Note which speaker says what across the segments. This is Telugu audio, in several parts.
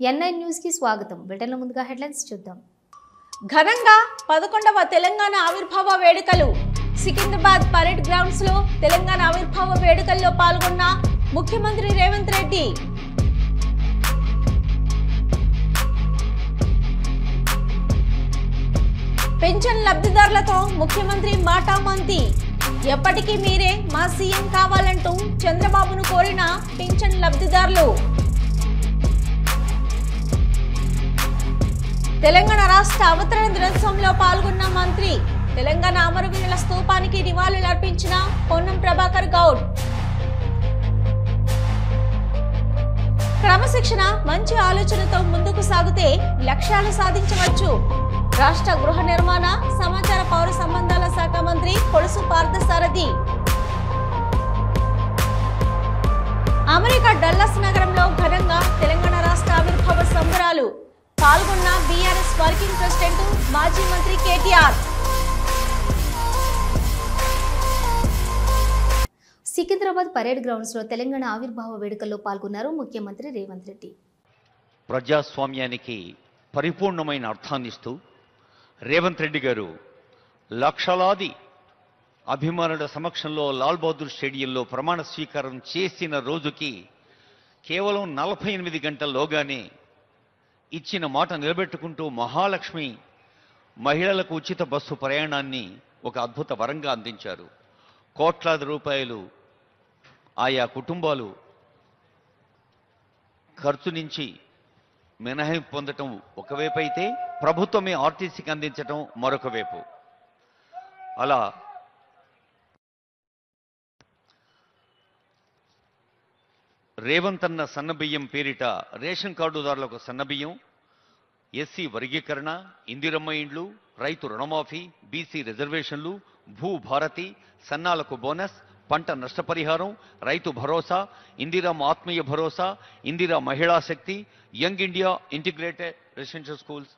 Speaker 1: N9 న్యూస్ కి స్వాగతం. బ్రిటన్లో ముందుగా హెడ్లైన్స్ చూద్దాం.
Speaker 2: ఘనంగా 11వ తెలంగాణ ఆవిర్భావ వేడుకలు. సికింద్రాబాద్ పరేడ్ గ్రౌండ్స్ లో తెలంగాణ ఆవిర్భావ వేడుకల్లో పాల్గొన్న ముఖ్యమంత్రి రేవంత్ రెడ్డి. పెన్షన్ లబ్ధిదారులతో ముఖ్యమంత్రి మాటామంతి. ఎప్పటికీ మీరే మా సీఎం కావాలంటూ చంద్రబాబును కోరిన పెన్షన్ లబ్ధిదారులు. తెలంగాణ రాష్ట్ర అవతరణ దినోత్సవంలో పాల్గొన్న మంత్రి. తెలంగాణ అమరవీరుల స్తూపానికి నివాళులర్పించిన పొన్నం ప్రభాకర్ గౌడ్. క్రమశిక్షణ, మంచి ఆలోచనతో ముందుకు సాగితే లక్ష్యాలు సాధించవచ్చు. రాష్ట్ర గృహ నిర్మాణ, సమాచార పౌర సంబంధాల శాఖ మంత్రి కొలుసు పార్థసారథి. అమెరికా డల్లాస్ నగరంలో ఘనంగా తెలంగాణ రాష్ట్ర ఆవిర్భావ సంబరాలు. పాల్గొన్న బీఆర్ఎస్ వర్కింగ్ ప్రెసిడెంట్, మాజీ మంత్రి కేటీఆర్.
Speaker 1: సికింద్రాబాద్ పరేడ్ గ్రౌండ్స్ లో తెలంగాణ ఆవిర్భావ వేడుకల్లో పాల్గొన్నారు ముఖ్యమంత్రి రేవంత్ రెడ్డి.
Speaker 3: ప్రజాస్వామ్యానికి పరిపూర్ణమైన అర్థాన్నిస్తూ రేవంత్ రెడ్డి గారు లక్షలాది అభిమానుల సమక్షంలో లాల్ బహదూర్ స్టేడియంలో ప్రమాణ స్వీకారం చేసిన రోజుకి కేవలం 48 గంటల్లోగానే ఇచ్చిన మాట నిలబెట్టుకుంటూ మహాలక్ష్మి మహిళలకు ఉచిత బస్సు ప్రయాణాన్ని ఒక అద్భుత వరంగా అందించారు. కోట్లాది రూపాయలు ఆయా కుటుంబాలు ఖర్చు నుంచి మినహాయింపు పొందటం ఒకవైపు అయితే, ప్రభుత్వమే ఆర్టీసీకి అందించటం మరొక వైపు. అలా రేవంత్ అన్న సన్నబియ్యం పేరిట రేషన్ కార్డుదారులకు సన్నబియ్యం, ఎస్సీ వర్గీకరణ, ఇందిరమ్మ ఇండ్లు, రైతు రుణమాఫీ, బీసీ రిజర్వేషన్లు, భూభారతి, సన్నాలకు బోనస్, పంట నష్టపరిహారం, రైతు భరోసా, ఇందిరమ్మ ఆత్మీయ Bharosa, Indira Mahila Shakti, young India integrated residential schools,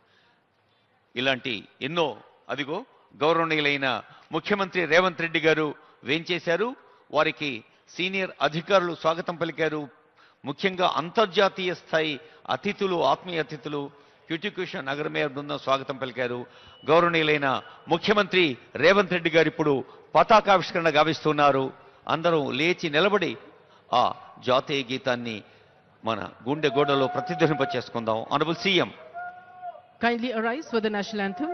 Speaker 3: ఇలాంటి ఎన్నో అదిగో గౌరవనీయులైన ముఖ్యమంత్రి రేవంత్ రెడ్డి గారు వేంచేశారు. వారికి సీనియర్ అధికారులు స్వాగతం పలికారు. ముఖ్యంగా అంతర్జాతీయ స్థాయి అతిథులు, ఆత్మీయ అతిథులు, క్యూటిక్యూషన్ నగర మేయర్ బృందం స్వాగతం పలికారు. గౌరవనీయులైన ముఖ్యమంత్రి రేవంత్ రెడ్డి గారు ఇప్పుడు పతాకావిష్కరణ గావిస్తున్నారు. అందరూ లేచి నిలబడి ఆ జాతీయ గీతాన్ని మన గుండె గోడలో ప్రతిధ్వనింపచేసుకుందాం. Honourable CM,
Speaker 4: kindly arise for the national anthem.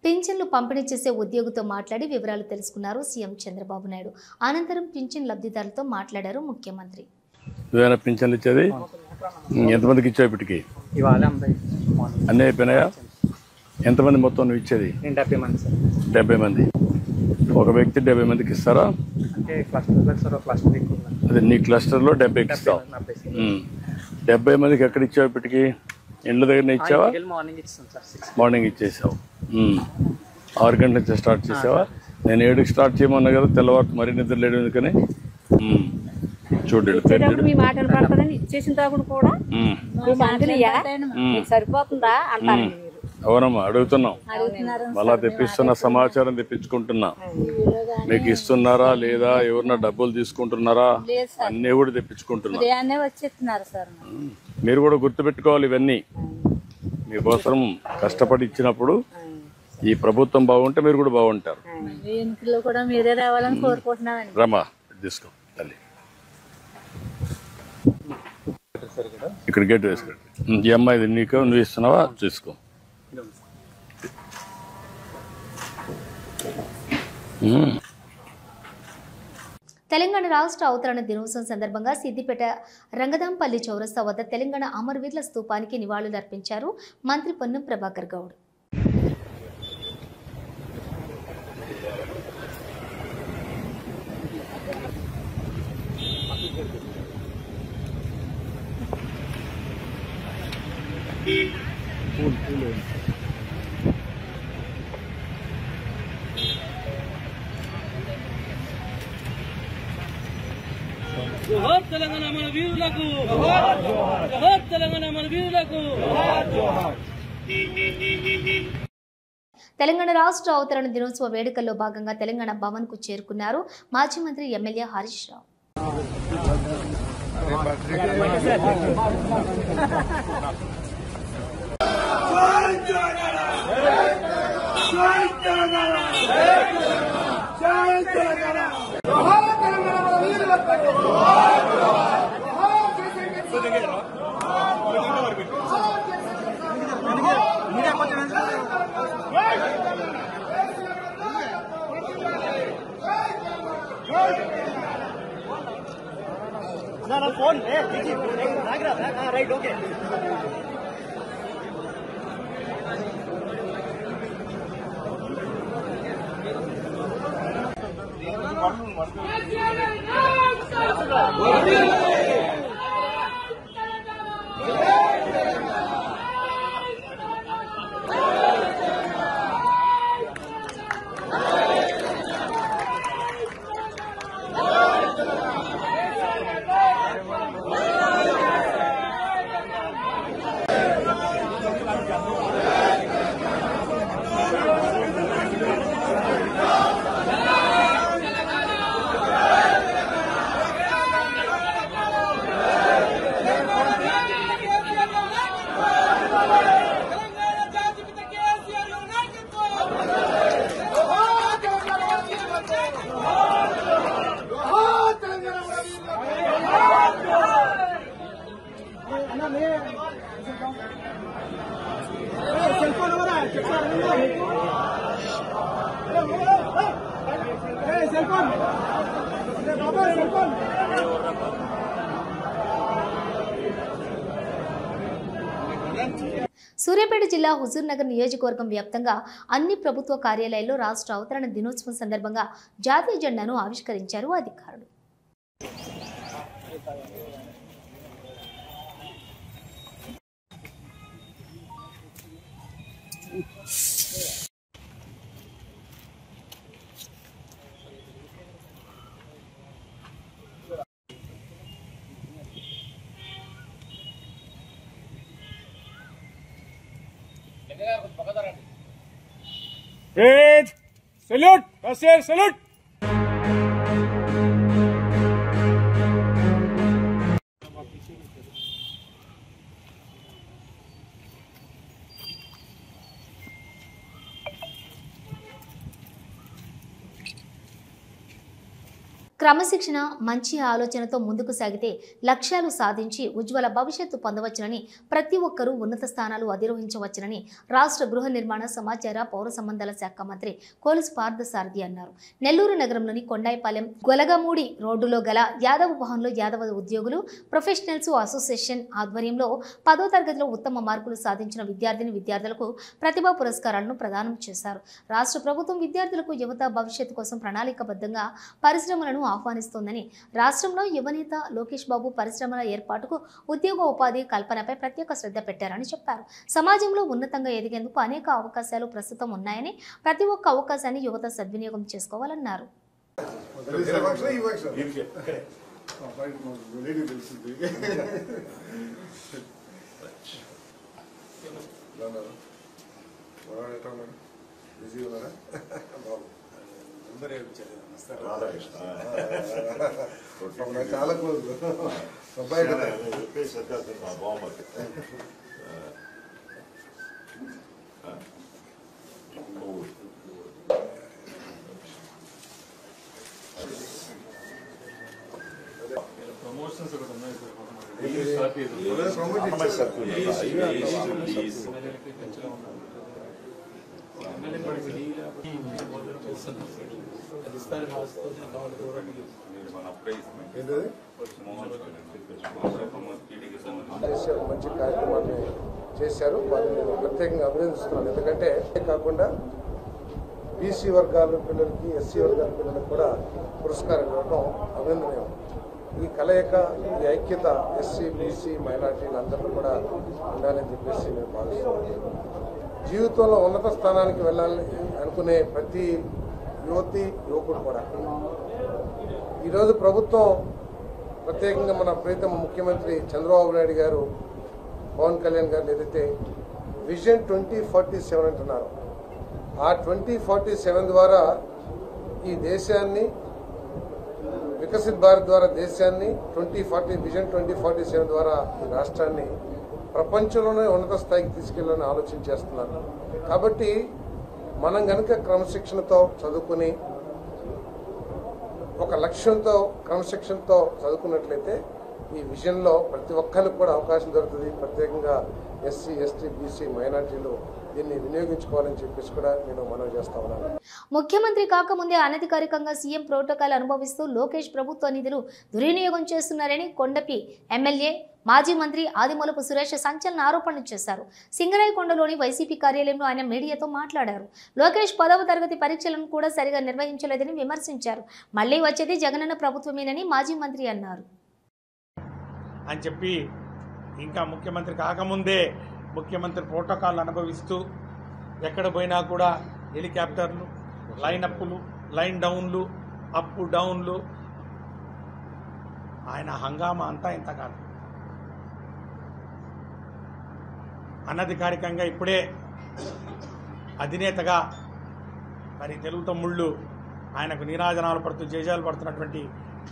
Speaker 1: పింఛన్లు పంపిణీ చేసే ఉద్యోగితో మాట్లాడి వివరాలు తెలుసుకున్నారు సీఎం చంద్రబాబు నాయుడు. అనంతరం పింఛన్ లబ్ధిదారులతో మాట్లాడారు ముఖ్యమంత్రి.
Speaker 5: పింఛన్లు ఇచ్చేది ఎంతమందికి ఇచ్చావు? ఇప్పటికి అన్నీ అయిపోయినాయా? ఎంతమంది మొత్తం నువ్వు ఇచ్చేది? 70 మంది. ఒక వ్యక్తి 70 మందికి ఇస్తారా? అదే నీ క్లస్టర్లో 70కి ఇస్తావు. 70 మందికి ఎక్కడ ఇచ్చావు? ఇప్పటికి ఇండ్ల దగ్గర ఇచ్చావా? మార్నింగ్ ఇచ్చేసావు. 6 గంటల నుంచి స్టార్ట్ చేసావా? నేను 7కి స్టార్ట్ చేయమన్నా కదా, తెల్లవారు మరీ నిద్ర లేడు ఎందుకని. చూడండి అవునమ్మా, అడుగుతున్నాం. మళ్ళా తెప్పిస్తున్న సమాచారం తెప్పించుకుంటున్నా. మీకు ఇస్తున్నారా లేదా, ఎవరన్నా డబ్బులు తీసుకుంటున్నారా అన్నీ కూడా తెప్పించుకుంటున్నా. మీరు కూడా గుర్తుపెట్టుకోవాలి ఇవన్నీ. మీకోసం కష్టపడి ఇచ్చినప్పుడు ఈ ప్రభుత్వం బాగుంటే మీరు కూడా బాగుంటారు.
Speaker 6: ఇంట్లో కూడా మీరే రావాలని కోరుకుంటున్నామండి.
Speaker 5: రమా తీసుకో తల్లి, ఇక్కడ గేట్ వేసుకోండి. ఈ అమ్మాయి నీకు నువ్వు ఇస్తున్నావా తీసుకో.
Speaker 1: తెలంగాణ రాష్ట్ర అవతరణ దినోత్సవం సందర్భంగా సిద్దిపేట రంగదాంపల్లి చౌరస్తా వద్ద తెలంగాణ అమరవీరుల స్తూపానికి నివాళులర్పించారు మంత్రి పొన్నం ప్రభాకర్ గౌడ్.
Speaker 7: జోహార్ తెలంగాణ మన వీరులకు, జోహార్ తెలంగాణ మన వీరులకు.
Speaker 1: తెలంగాణ రాష్ట్ర అవతరణ దినోత్సవ వేడుకల్లో భాగంగా తెలంగాణ భవన్ కు చేరుకున్నారు మాజీ మంత్రి ఎమ్మెల్యే హరీష్ రావు. సూర్యాపేట జిల్లా హుజూర్ నగర్ నియోజకవర్గం వ్యాప్తంగా అన్ని ప్రభుత్వ కార్యాలయాల్లో రాష్ట్ర అవతరణ దినోత్సవం సందర్భంగా జాతీయ జెండాను ఆవిష్కరించారు అధికారులు.
Speaker 8: Salute! Salute!
Speaker 1: క్రమశిక్షణ మంచి ఆలోచనతో ముందుకు సాగితే లక్ష్యాలు సాధించి ఉజ్వల భవిష్యత్తు పొందవచ్చునని ప్రతి ఒక్కరూ ఉన్నత స్థానాలు అధిరోహించవచ్చునని రాష్ట్ర గృహ నిర్మాణ సమాచార పౌర సంబంధాల శాఖ మంత్రి కోలుసు పార్థసారథి అన్నారు. నెల్లూరు నగరంలోని కొండాయిపాలెం గొలగమూడి రోడ్డులో గల యాదవ భవన్లో యాదవ ఉద్యోగులు ప్రొఫెషనల్స్ అసోసియేషన్ ఆధ్వర్యంలో 10వ తరగతిలో ఉత్తమ మార్కులు సాధించిన విద్యార్థులకు ప్రతిభా పురస్కారాలను ప్రదానం చేశారు. రాష్ట్ర ప్రభుత్వం విద్యార్థులకు యువత భవిష్యత్తు కోసం ప్రణాళికబద్ధంగా పరిశ్రమలను ఆహ్వానిస్తోందని, రాష్ట్రంలో యువనేత లోకేష్ బాబు పరిశ్రమల ఏర్పాటుకు ఉద్యోగ ఉపాధి కల్పనపై ప్రత్యేక శ్రద్ధ పెట్టారని చెప్పారు. సమాజంలో ఉన్నతంగా ఎదిగేందుకు అనేక అవకాశాలు ప్రస్తుతం ఉన్నాయని, ప్రతి ఒక్క అవకాశాన్ని యువత సద్వినియోగం చేసుకోవాలన్నారు.
Speaker 9: చాలా క్లోజ్ మంచి కార్యక్రమాన్ని చేశారు. వారిని నేను ప్రత్యేకంగా అభినందిస్తున్నాను. ఎందుకంటే కాకుండా బీసీ వర్గాల పిల్లలకి, ఎస్సీ వర్గాల పిల్లలకు కూడా పురస్కారం ఇవ్వడం అభినందనీయం. ఈ కలయిక, ఈ ఐక్యత ఎస్సీ, బీసీ, మైనార్టీలందరూ కూడా ఉండాలని చెప్పేసి నేను భావిస్తున్నాను. జీవితంలో ఉన్నత స్థానానికి వెళ్ళాలని అనుకునే ప్రతి యువతి, యువకుడు కూడా ఈరోజు ప్రభుత్వం, ప్రత్యేకంగా మన ప్రీతమ ముఖ్యమంత్రి చంద్రబాబు నాయుడు గారు, పవన్ కళ్యాణ్ గారు ఏదైతే విజన్ 2047 అంటున్నారు, ఆ 2047 ద్వారా ఈ దేశాన్ని, వికసిత్ భారత్ ద్వారా దేశాన్ని, విజన్ 2047 ద్వారా ఈ రాష్ట్రాన్ని ప్రపంచంలోనే ఉన్నత స్థాయికి తీసుకెళ్లాలని ఆలోచన చేస్తున్నారు. కాబట్టి మనం కనుక క్రమశిక్షణతో చదువుకుని, ఒక లక్ష్యంతో, క్రమశిక్షణతో చదువుకున్నట్లయితే ఈ విజన్లో ప్రతి ఒక్కరికి కూడా అవకాశం దొరుకుతుంది. ప్రత్యేకంగా ఎస్సీ, ఎస్టీ, బీసీ, మైనార్టీలు దీన్ని వినియోగించుకోవాలని చెప్పేసి కూడా నేను మనవి చేస్తా ఉన్నాను.
Speaker 1: ముఖ్యమంత్రి కాకముందే అనధికారికంగా సీఎం ప్రోటోకాల్ అనుభవిస్తూ లోకేష్ ప్రభుత్వ నిధులు దుర్వినియోగం చేస్తున్నారని కొండపి ఎమ్మెల్యే మాజీ మంత్రి ఆదిమూలపు సురేష్ సంచలన ఆరోపణలు చేశారు. సింగరాయకొండలోని వైసీపీ కార్యాలయంలో ఆయన మీడియాతో మాట్లాడారు. లోకేష్ 10వ తరగతి పరీక్షలను కూడా సరిగా నిర్వహించలేదని విమర్శించారు. మళ్లీ వచ్చేది జగనన్న ప్రభుత్వమేనని మాజీ మంత్రి అన్నారు.
Speaker 8: అని చెప్పి ఇంకా ముఖ్యమంత్రి కాకముందే ముఖ్యమంత్రి ప్రోటోకాల్ అనుభవిస్తూ ఎక్కడ పోయినా కూడా హెలికాప్టర్లు, లైన్ అప్పులు, లైన్ డౌన్లు, అప్పు డౌన్లు, ఆయన హంగామా అంతా ఇంత కాదు. అనధికారికంగా ఇప్పుడే అధినేతగా మరి తెలుగు తమ్ముళ్ళు ఆయనకు నీరాజనాలు పడుతూ జేజాలు పడుతున్నటువంటి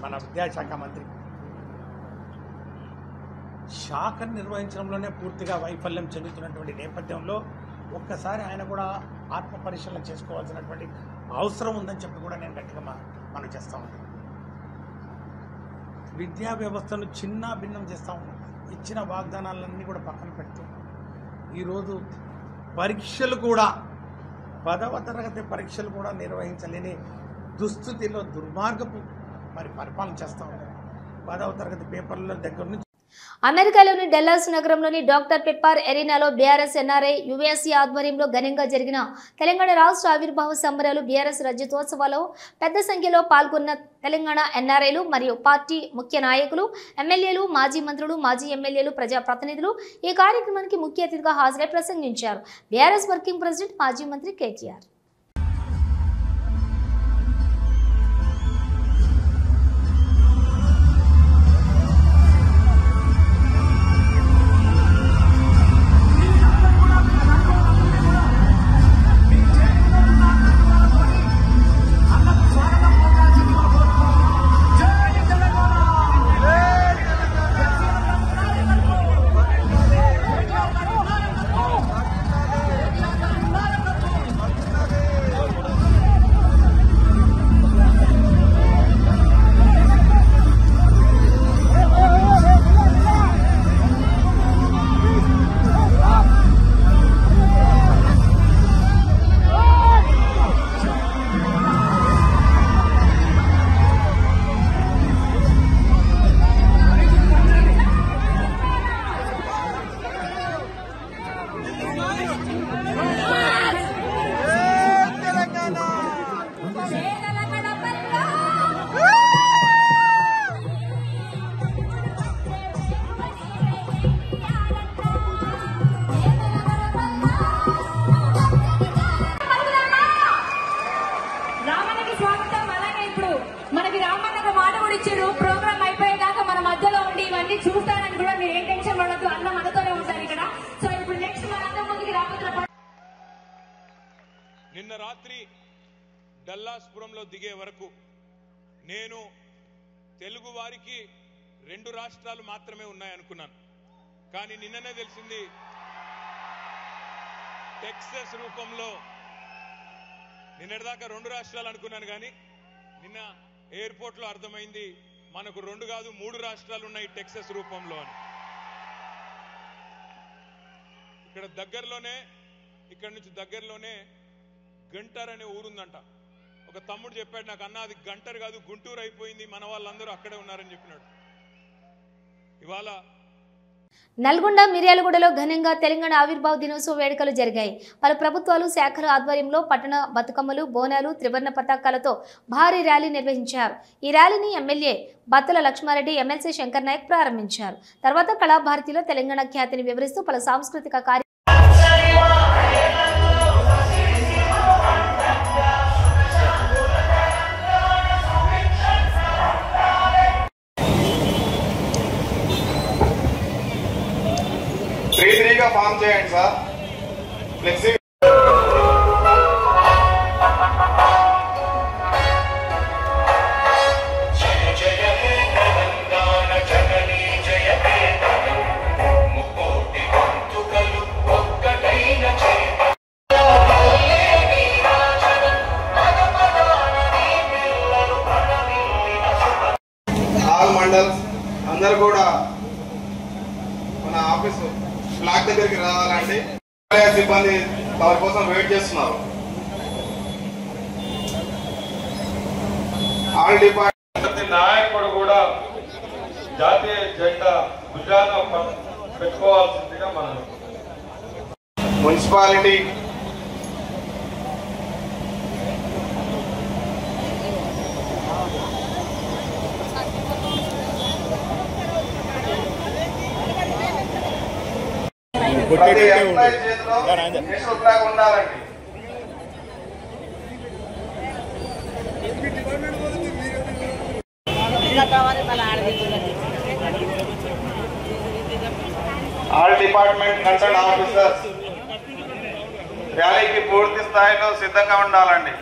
Speaker 8: మన విద్యాశాఖ మంత్రి శాఖను నిర్వహించడంలోనే పూర్తిగా వైఫల్యం చెందుతున్నటువంటి నేపథ్యంలో ఒక్కసారి ఆయన కూడా ఆత్మ పరిశీలన చేసుకోవాల్సినటువంటి అవసరం ఉందని చెప్పి కూడా నేను గట్టిగా మనం చేస్తా ఉన్నాను. విద్యా వ్యవస్థను చిన్న భిన్నం చేస్తా ఉన్నాం. ఇచ్చిన వాగ్దానాలన్నీ కూడా పక్కన పెడుతూ ఈరోజు పరీక్షలు కూడా 10వ తరగతి పరీక్షలు కూడా నిర్వహించలేని దుస్థితిలో దుర్మార్గపు మరి పరిపాలన చేస్తూ ఉన్నారు. 10వ తరగతి పేపర్ల దగ్గర నుంచి
Speaker 1: అమెరికాలోని డల్లాస్ నగరంలోని doctor pepper ఎరీనాలో BRS NRI USC ఆధ్వర్యంలో ఘనంగా జరిగిన తెలంగాణ రాష్ట్ర ఆవిర్భావ సంబరాలు బీఆర్ఎస్ రజతోత్సవాల్లో పెద్ద సంఖ్యలో పాల్గొన్న తెలంగాణ ఎన్ఆర్ఐలు మరియు పార్టీ ముఖ్య నాయకులు, ఎమ్మెల్యేలు, మాజీ మంత్రులు, మాజీ ఎమ్మెల్యేలు, ప్రజాప్రతినిధులు ఈ కార్యక్రమానికి ముఖ్య అతిథిగా హాజరై ప్రసంగించారు. బీఆర్ఎస్ వర్కింగ్ ప్రెసిడెంట్ మాజీ మంత్రి కేటీఆర్.
Speaker 10: నిన్న రాత్రి డల్లాస్పురంలో దిగే వరకు నేను తెలుగు వారికి 2 రాష్ట్రాలు మాత్రమే ఉన్నాయనుకున్నాను. కానీ నిన్ననే తెలిసింది టెక్సస్ రూపంలో నిన్నటిదాకా 2 రాష్ట్రాలు అనుకున్నాను, కానీ నిన్న ఎయిర్పోర్ట్ లో అర్థమైంది మనకు 2 కాదు 3 రాష్ట్రాలు ఉన్నాయి టెక్సస్ రూపంలో అని. ఇక్కడ నుంచి దగ్గరలోనే గంటర్ అనే ఊరుందంట. ఒక తమ్ముడు చెప్పాడు నాకు, అన్న అది గంటర్ కాదు గుంటూరు అయిపోయింది, మన వాళ్ళందరూ అక్కడే ఉన్నారని చెప్పినాడు. ఇవాళ
Speaker 1: నల్గొండ మిర్యాలగూడలో ఘనంగా తెలంగాణ ఆవిర్భావ దినోత్సవ వేడుకలు జరిగాయి. పలు ప్రభుత్వాలు శాఖల ఆధ్వర్యంలో పట్టణ బతుకమ్మలు, బోనాలు, త్రివర్ణ పతాకాలతో భారీ ర్యాలీ నిర్వహించారు. ఈ ర్యాలీని ఎమ్మెల్యే బత్తుల లక్ష్మారెడ్డి, ఎమ్మెల్సీ శంకర్ నాయక్ ప్రారంభించారు. తర్వాత కళాభారతిలో తెలంగాణ ఖ్యాతిని వివరిస్తూ పలు సాంస్కృతిక కార్యక్రమాలు
Speaker 11: ఫామ్ చేయండి సార్. ఫ్లెక్సీ ఆల్ మండల్స్ అందరు కూడా మన ఆఫీసు ఫ్లాగ్ దగ్గరికి రావాలండి. సిబ్బంది వారి కోసం వెయిట్ చేస్తున్నారు. ఆల్ డిపార్ట్మెంట్ నాయకుడు కూడా జాతీయ జెండా భుజాన పెట్టుకోవాల్సిందిగా మనం మున్సిపాలిటీ ప్రతి ఎంప్లాయీ చేతిలో నేషనల్ ఫ్లాగ్ ఉండాలండి. ఆల్ డిపార్ట్మెంట్ కన్సర్న్ ఆఫీసర్స్ ర్యాలీకి పూర్తి స్థాయిలో సిద్ధంగా ఉండాలండి.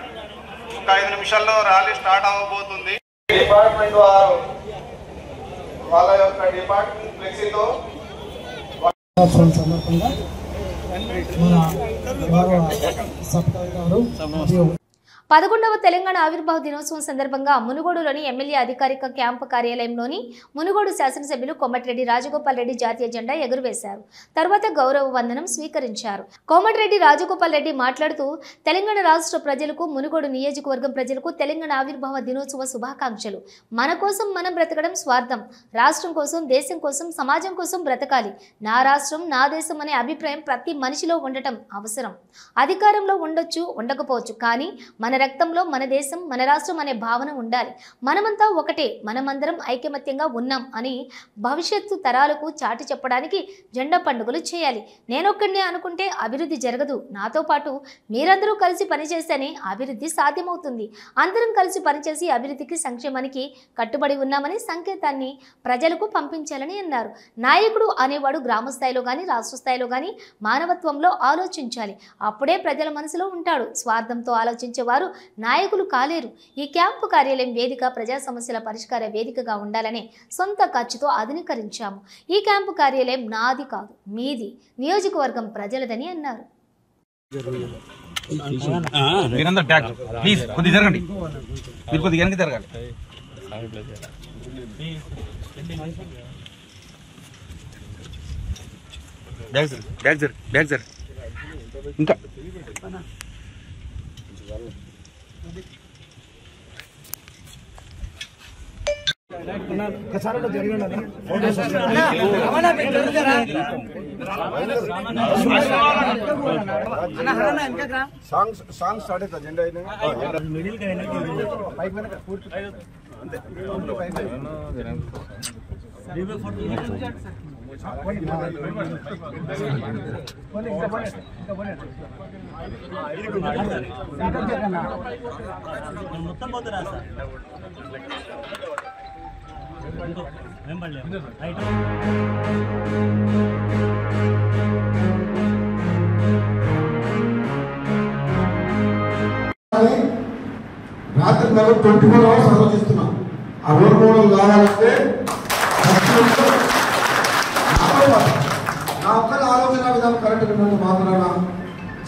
Speaker 11: ఒక 5 నిమిషాల్లో ర్యాలీ స్టార్ట్ అవ్వబోతుంది. డిపార్ట్మెంట్ వారు వాళ్ళ యొక్క డిపార్ట్మెంట్ ఫ్లెక్సీతో
Speaker 12: సందర్భంగా మన
Speaker 1: 11వ తెలంగాణ ఆవిర్భావ దినోత్సవం సందర్భంగా మునుగోడులోని ఎమ్మెల్యే అధికారిక క్యాంపు కార్యాలయంలోని మునుగోడు శాసనసభ్యులు కోమటిరెడ్డి రాజగోపాల్ రెడ్డి జాతీయ జెండా ఎగురవేశారు. తర్వాత గౌరవ వందనం స్వీకరించారు. కోమటిరెడ్డి రాజగోపాల్ రెడ్డి మాట్లాడుతూ తెలంగాణ రాష్ట్ర ప్రజలకు, మునుగోడు నియోజకవర్గం ప్రజలకు తెలంగాణ ఆవిర్భావ దినోత్సవ శుభాకాంక్షలు. మన కోసం మనం బ్రతకడం స్వార్థం. రాష్ట్రం కోసం, దేశం కోసం, సమాజం కోసం బ్రతకాలి. నా రాష్ట్రం, నా దేశం అనే అభిప్రాయం ప్రతి మనిషిలో ఉండటం అవసరం. అధికారంలో ఉండొచ్చు, ఉండకపోవచ్చు, కానీ మన రక్తంలో మన దేశం, మన రాష్ట్రం అనే భావన ఉండాలి. మనమంతా ఒకటే, మనమందరం ఐకమత్యంగా ఉన్నాం అని భవిష్యత్తు తరాలకు చాటి చెప్పడానికి జెండా పండుగలు చేయాలి. నేనొక్కడినే అనుకుంటే అభివృద్ధి జరగదు. నాతో పాటు మీరందరూ కలిసి పనిచేస్తేనే అభివృద్ధి సాధ్యమవుతుంది. అందరం కలిసి పనిచేసి అభివృద్ధికి, సంక్షేమానికి కట్టుబడి ఉన్నామని సంకేతాన్ని ప్రజలకు పంపించాలని అన్నారు. నాయకుడు అనేవాడు గ్రామ స్థాయిలో కానీ, రాష్ట్ర స్థాయిలో కానీ మానవత్వంలో ఆలోచించాలి. అప్పుడే ప్రజల మనసులో ఉంటాడు. స్వార్థంతో ఆలోచించేవారు నాయకులు కాలేరు. ఈ క్యాంపు కార్యాలయం వేదిక ప్రజా సమస్యల పరిష్కార వేదికగా ఉండాలనే సొంత ఖర్చుతో ఆధునీకరించాము. ఈ క్యాంపు కార్యాలయం నాది కాదు, మీది, నియోజకవర్గం ప్రజలదని అన్నారు.
Speaker 11: ఇంకా సాంగ్ స్టార్ట్ అవుతుంది. జెండా
Speaker 7: మొత్తం పోతురా సార్
Speaker 9: రాత్రి 24 hours ఆలోచిస్తున్నాం. ఆ రోడ్ మోడల్ కావాలంటే నా ఒక్కరి ఆలోచన విధానం కరెక్ట్ ఉన్నంత మాత్రాన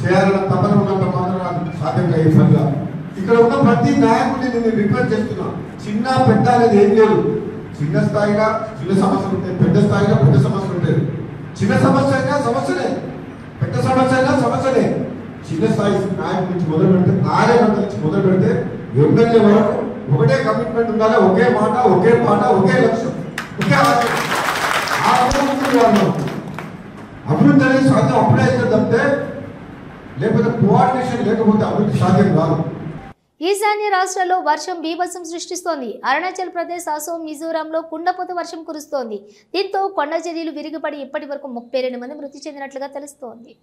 Speaker 9: చేయాలన్న తపన ఉన్నంత మాత్రం సాధ్యంగా ఈ పనిగా ఇక్కడ ఉన్న ప్రతి నాయకుడిని నేను రిక్వెస్ట్ చేస్తున్నా. చిన్న పెద్ద అనేది ఏం లేదు. చిన్న స్థాయిగా చిన్న సమస్యలు ఉంటాయి, పెద్ద స్థాయిగా పెద్ద సమస్యలు ఉంటాయి. చిన్న సమస్య అయినా సమస్యనే, పెద్ద సమస్య అయినా సమస్యనే. చిన్న స్థాయి నాయకుడి నుంచి మొదలు పెడితే, కార్యకర్త నుంచి మొదలు పెడితే ఎమ్మెల్యే వరకు ఒకటే కమిట్మెంట్ ఉండాలి. ఒకే మాట, ఒకే పాట, ఒకే లక్ష్యం, ఒకే ఆశయం. ఆ అభివృద్ధి అనేది సాధ్యం అప్పుడే అయితే తప్పితే, లేకపోతే కోఆర్డినేషన్ లేకపోతే అభివృద్ధి సాధ్యం కాదు.
Speaker 1: ఈశాన్య రాష్ట్రాల్లో వర్షం బీభత్సం సృష్టిస్తోంది. అరుణాచల్ ప్రదేశ్, అసోం, మిజోరాంలో కుండపోత వర్షం కురుస్తోంది. దీంతో కొండ చర్యలు విరిగిపడి ఇప్పటి వరకు 32 మంది మృతి చెందినట్లుగా తెలుస్తోంది.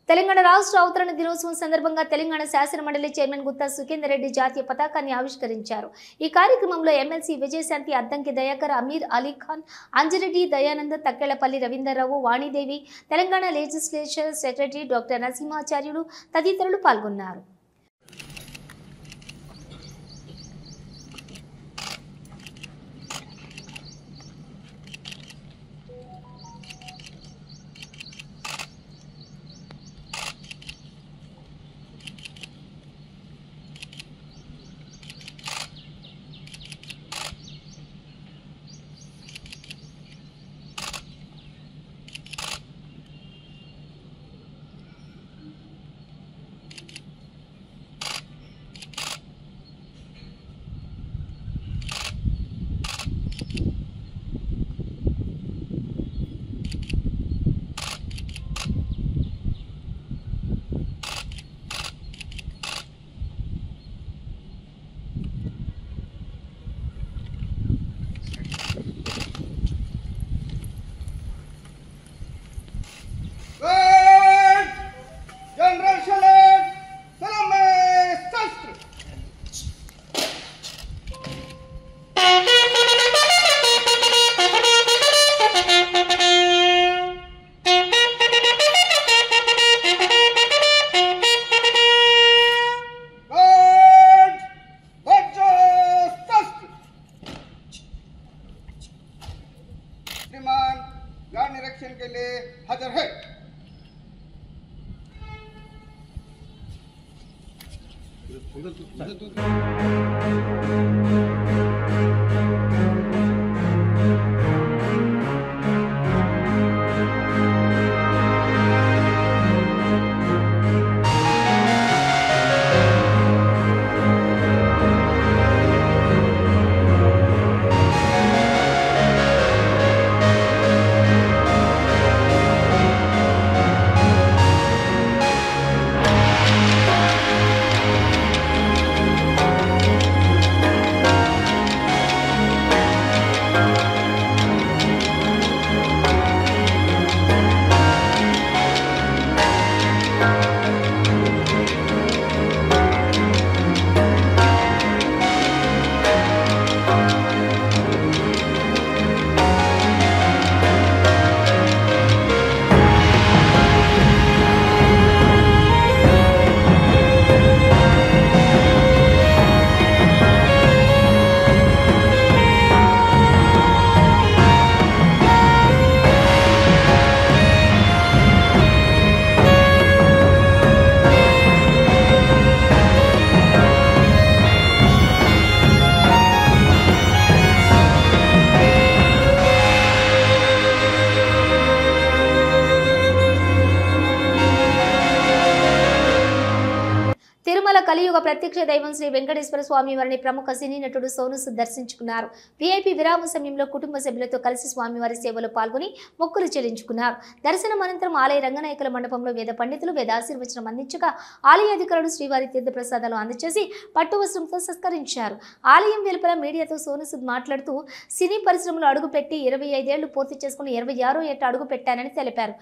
Speaker 1: తెలంగాణ రాష్ట్ర అవతరణ దినోత్సవం సందర్భంగా తెలంగాణ శాసన మండలి చైర్మన్ గుత్తా సుఖేందర్ రెడ్డి జాతీయ పతాకాన్ని ఆవిష్కరించారు. ఈ కార్యక్రమంలో MLC Vijayashanti, Addanki Dayakar, Amir Ali Khan, Anjireddy, Dayanand, Takkellapalli Ravinderrao, Vanidevi, Telangana legislature secretary doctor Narasimhacharyulu తదితరులు పాల్గొన్నారు. కలియుగ ప్రత్యక్ష దైవం శ్రీ వెంకటేశ్వర స్వామి వారిని ప్రముఖ సినీ నటుడు సోను సూద్ దర్శించుకున్నారు. వీఐపీ విరామ సమయంలో కుటుంబ సభ్యులతో కలిసి స్వామివారి సేవలో పాల్గొని మొక్కులు చెల్లించుకున్నారు. దర్శనం అనంతరం ఆలయ రంగనాయకుల మండపంలో వేద పండితులు వేదాశీర్వచనం అందించగా ఆలయ అధికారులు శ్రీవారి తీర్థ ప్రసాదాలు అందజేసి పట్టు వస్త్రంతో సత్కరించారు. ఆలయం వెలుపల మీడియాతో సోను సూద్ మాట్లాడుతూ సినీ పరిశ్రమలో అడుగుపెట్టి 25 ఏళ్లు పూర్తి చేసుకుని 26వ ఏట అడుగు పెట్టానని తెలిపారు.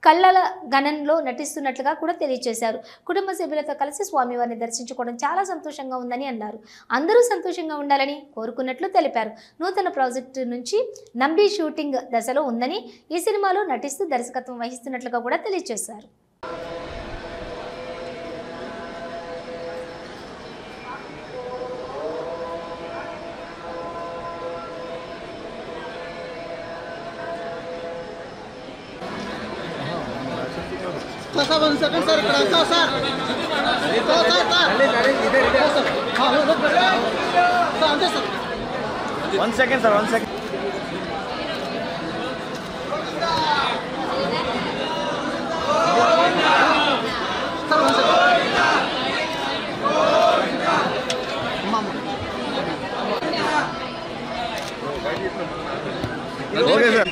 Speaker 1: కళ్ళల గణంలో నటిస్తున్నట్లుగా కూడా తెలియజేశారు. కుటుంబ సభ్యులతో కలిసి స్వామివారిని దర్శించుకోవడం చాలా సంతోషంగా ఉందని అన్నారు. అందరూ సంతోషంగా ఉండాలని కోరుకున్నట్లు తెలిపారు. నూతన ప్రాజెక్టు నుంచి నంబి షూటింగ్ దశలో ఉందని, ఈ సినిమాలో నటిస్తూ దర్శకత్వం వహిస్తున్నట్లుగా కూడా తెలియజేశారు.
Speaker 12: One second, sir. Okay, sir.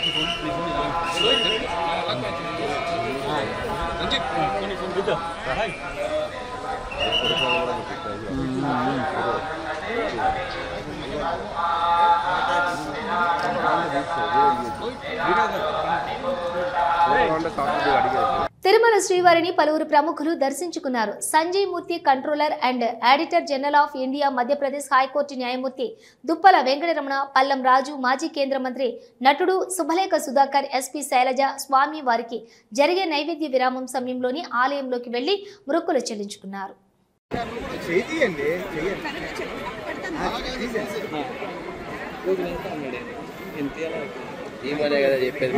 Speaker 1: Tirumala శ్రీవారిని పలువురు ప్రముఖులు దర్శించుకున్నారు. Sanjay Murthy, controller and auditor general of India, Madhya Pradesh high court న్యాయమూర్తి దుప్పల వెంకటరమణ, పల్లం రాజు, మాజీ కేంద్ర మంత్రి నటుడు శుభలేఖ సుధాకర్, ఎస్పీ శైలజ స్వామి వారికి జరిగే నైవేద్య విరామం సమయంలోని ఆలయంలోకి వెళ్లి మొక్కులు చెల్లించుకున్నారు.
Speaker 12: ఈ మనే కదా చెప్పేది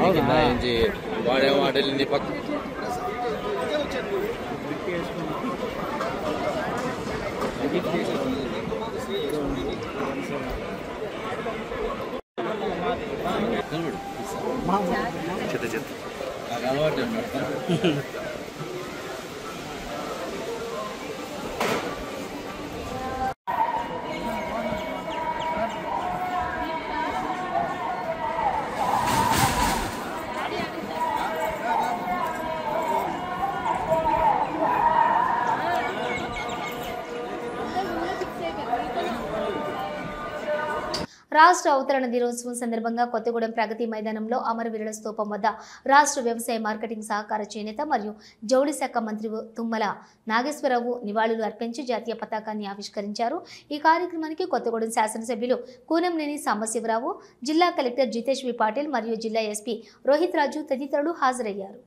Speaker 12: వాడే మాటలు పక్క అలవాటు
Speaker 1: రాష్ట్ర అవతరణ దినోత్సవం సందర్భంగా కొత్తగూడెం ప్రగతి మైదానంలో అమరవీరుల స్తూపం వద్ద రాష్ట్ర వ్యవసాయ మార్కెటింగ్ సహకార చేనేత మరియు జౌళి శాఖ మంత్రి తుమ్మల నాగేశ్వరరావు నివాళులు అర్పించి జాతీయ పతాకాన్ని ఆవిష్కరించారు. ఈ కార్యక్రమానికి కొత్తగూడెం శాసనసభ్యులు కూనంనేని సాంబశివరావు, జిల్లా కలెక్టర్ జితేష్ వి పాటిల్ మరియు జిల్లా ఎస్పీ రోహిత్ రాజు తదితరులు హాజరయ్యారు.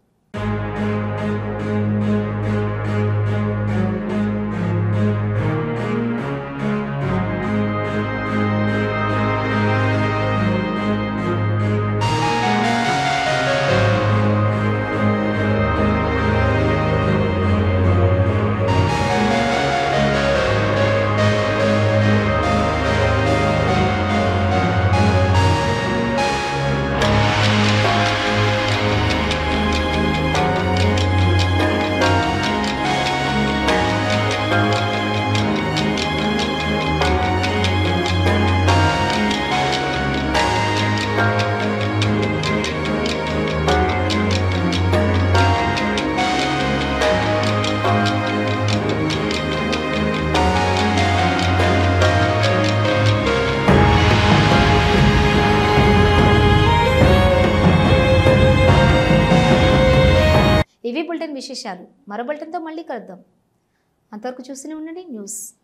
Speaker 1: ఇవి బులెటిన్ విశేషాలు. మరో బులెటిన్తో మళ్ళీ కలుద్దాం. అంతవరకు చూస్తూనే ఉండండి న్యూస్.